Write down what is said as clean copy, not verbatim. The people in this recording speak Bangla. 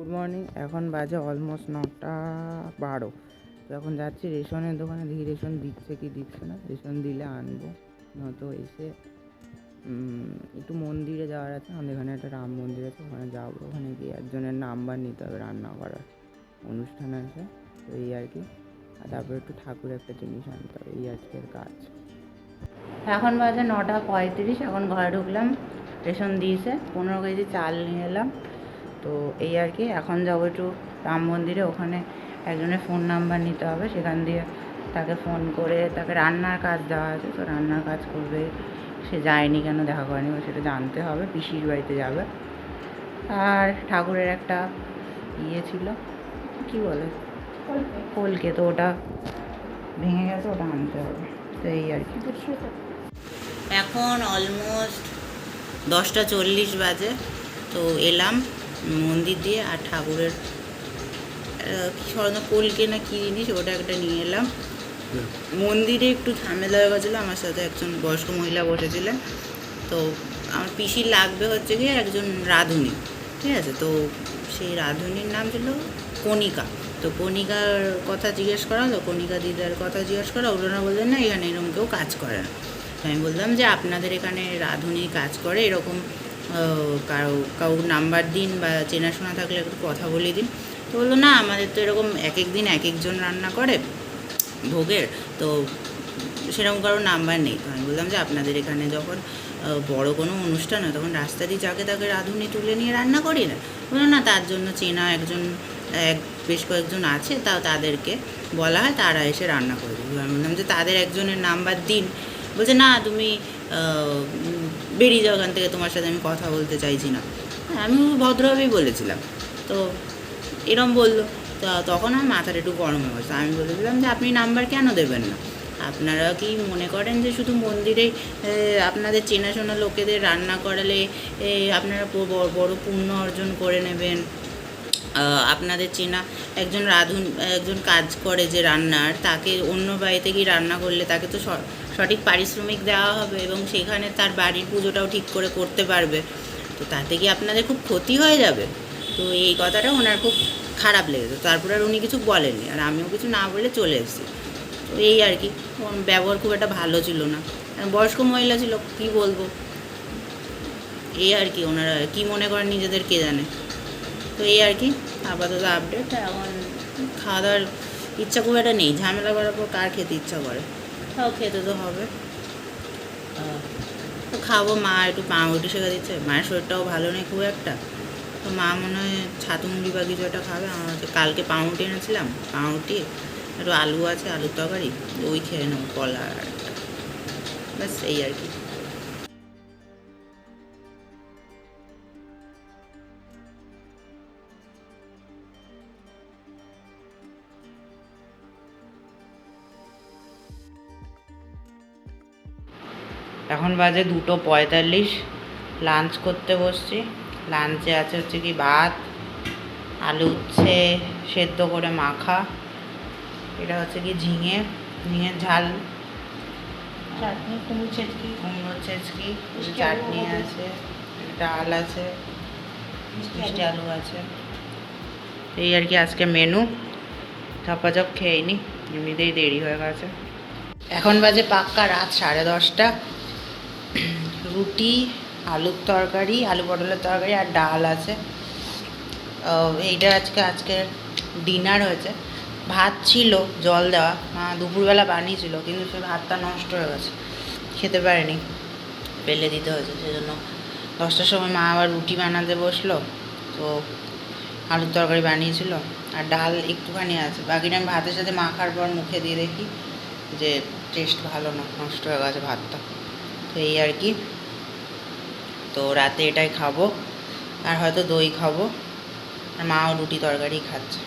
Good morning. এখন বাজে অলমোস্ট 9:12। তো এখন যাচ্ছি রেশনের দোকানে, দেখি রেশন দিচ্ছে কি দিচ্ছে না। রেশন দিলে আনবো, নয়তো এসে একটু মন্দিরে যাওয়ার আছে। আমাদের এখানে একটা রাম মন্দির আছে, ওখানে যাবো। ওখানে গিয়ে একজনের নাম্বার নিতে হবে, রান্না করার অনুষ্ঠান আছে। তো এই আর কি। আর তারপরে একটু ঠাকুরের একটা জিনিস আনতে হবে, এই আজকের কাজ। এখন বাজে 9:35। এখন ঘরে ঢুকলাম, রেশন দিয়েছে। 15 কেজি চাল নিয়ে এলাম। তো এই আর কি। এখন যাবো একটু রাম মন্দিরে, ওখানে একজনের ফোন নাম্বার নিতে হবে। সেখান দিয়ে তাকে ফোন করে তাকে রান্নার কাজ দেওয়া আছে, তো রান্নার কাজ করবে। সে যায়নি কেন, দেখা করেনি, সেটা জানতে হবে। পিসির বাড়িতে যাবে। আর ঠাকুরের একটা ইয়ে ছিল, কি বলে, কলকে, তো ওটা ভেঙে গেছে, ওটা আনতে হবে। তো এই আর কি। এখন অলমোস্ট 10:40 বাজে। তো এলাম মন্দির দিয়ে, আর ঠাকুরের কী স্বর্ণ কলকে না কী জিনিস, ওটা একটা নিয়ে এলাম। মন্দিরে একটু ঝামেলা হয়ে গেছিলো, আমার সাথে একজন বয়স্ক মহিলা বসেছিলেন। তো আমার পিসির লাগবে হচ্ছে গিয়ে একজন রাঁধুনি, ঠিক আছে। তো সেই রাঁধুনির নাম ছিল কণিকা। তো কণিকার কথা জিজ্ঞেস করা হলো, কণিকা দিদার কথা জিজ্ঞেস করা, ওনারা বললেন না এখানে এরকম কেউ কাজ করে না। তো আমি বললাম যে আপনাদের এখানে রাঁধুনি কাজ করে, এরকম কারো নাম্বার দিন বা চেনাশোনা থাকলে একটু কথা বলিয়ে দিন। তো বললো না, আমাদের তো এরকম এক এক দিন এক একজন রান্না করে ভোগের, তো সেরকম কারো নাম্বার নেই। তো আমি বললাম যে আপনাদের এখানে যখন বড় কোনো অনুষ্ঠান হয় তখন রাস্তা দিয়ে যাকে তাকে রাঁধুনি তুলে নিয়ে রান্না করি না? বললো না, তার জন্য চেনা বেশ কয়েকজন আছে, তাদেরকে বলা হয়, তারা এসে রান্না করে দেবে। আমি বললাম যে তাদের একজনের নাম্বার দিন। বলছে না, তুমি বেরিয়ে যাও ওখান থেকে, তোমার সাথে আমি কথা বলতে চাইছি না। আমি ভদ্রভাবেই বলেছিলাম। তো এরম বললো। তো তখন আমার মাথাটা একটু গরম হয়ে গেছে। আমি বলেছিলাম যে আপনি নাম্বার কেন দেবেন না? আপনারা কি মনে করেন যে শুধু মন্দিরে আপনাদের চেনাশোনা লোকেদের রান্না করালে আপনারা বড় পুণ্য অর্জন করে নেবেন? আপনাদের চেনা একজন কাজ করে যে রান্নার, তাকে অন্য বাড়িতে গিয়ে রান্না করলে তাকে তো সঠিক পারিশ্রমিক দেওয়া হবে, এবং সেখানে তার বাড়ির পুজোটাও ঠিক করে করতে পারবে। তো তাতে কি আপনাদের খুব ক্ষতি হয়ে যাবে? তো এই কথাটা ওনার খুব খারাপ লেগেছে। তারপরে আর উনি কিছু বলেননি, আর আমিও কিছু না বলে চলে এসেছি। তো এই আর কি। ব্যবহার খুব একটা ভালো ছিল না, বয়স্ক মহিলা ছিল, কি বলবো। এই আর কি। ওনারা কি মনে করেন নিজেদের কে জানে। তো এই আর কি আপাতত আপডেট। এখন খাওয়া দাওয়ার ইচ্ছা খুব একটা নেই, ঝামেলা করার পর কার খেতে ইচ্ছা করে? তাও খেতে তো হবে। তো খাবো। মা একটু পাউরুটি শেখা দিচ্ছে, মায়ের শরীরটাও ভালো নেই খুব একটা। তো মা মনে হয় ছাতু মুড়ি বা কিছু একটা খাবে। আমার হচ্ছে কালকে পাউরুটি এনেছিলাম, পাউরুটি একটু আলু আছে, আলুর তরকারি, ওই খেয়ে নেবো, কলা আর একটা, ব্যাস এই আর কি। এখন বাজে 2:45। লাঞ্চ করতে বসছি। লাঞ্চে আছে হচ্ছে কি ভাত, আলু উচ্ছে সেদ্ধ করে মাখা, এটা হচ্ছে কি ঝিঙের ঝাল, চাটনি, কুমড়ো ছেচকি, চাটনি আছে, ডাল আছে, মিষ্টি আলু আছে। এই আর কি আজকে মেনু। ঝপাঝপ খেয়ে নিই, এমনিতেই দেরি হয়ে গেছে। এখন বাজে পাক্কা রাত 10:30। রুটি, আলুর তরকারি, আলু পটলের তরকারি আর ডাল আছে। এইটা আজকের ডিনার হয়েছে। ভাত ছিল জল দেওয়া, মা দুপুরবেলা বানিয়েছিল, কিন্তু সে ভাতটা নষ্ট হয়ে গেছে, খেতে পারেনি, ফেলে দিতে হয়েছে। সেজন্য 10টার সময় মা আবার রুটি বানাতে বসলো। তো আলুর তরকারি বানিয়েছিল, আর ডাল একটুখানি আছে, বাকিটা আমি ভাতের সাথে মাখার পর মুখে দিয়ে দেখি যে টেস্ট ভালো না, নষ্ট হয়ে গেছে ভাতটা। তো এই আর কি। তো রাতে এটাই খাবো, আর হয়তো দই খাবো, আর মাও রুটি তরকারি খাচ্ছে।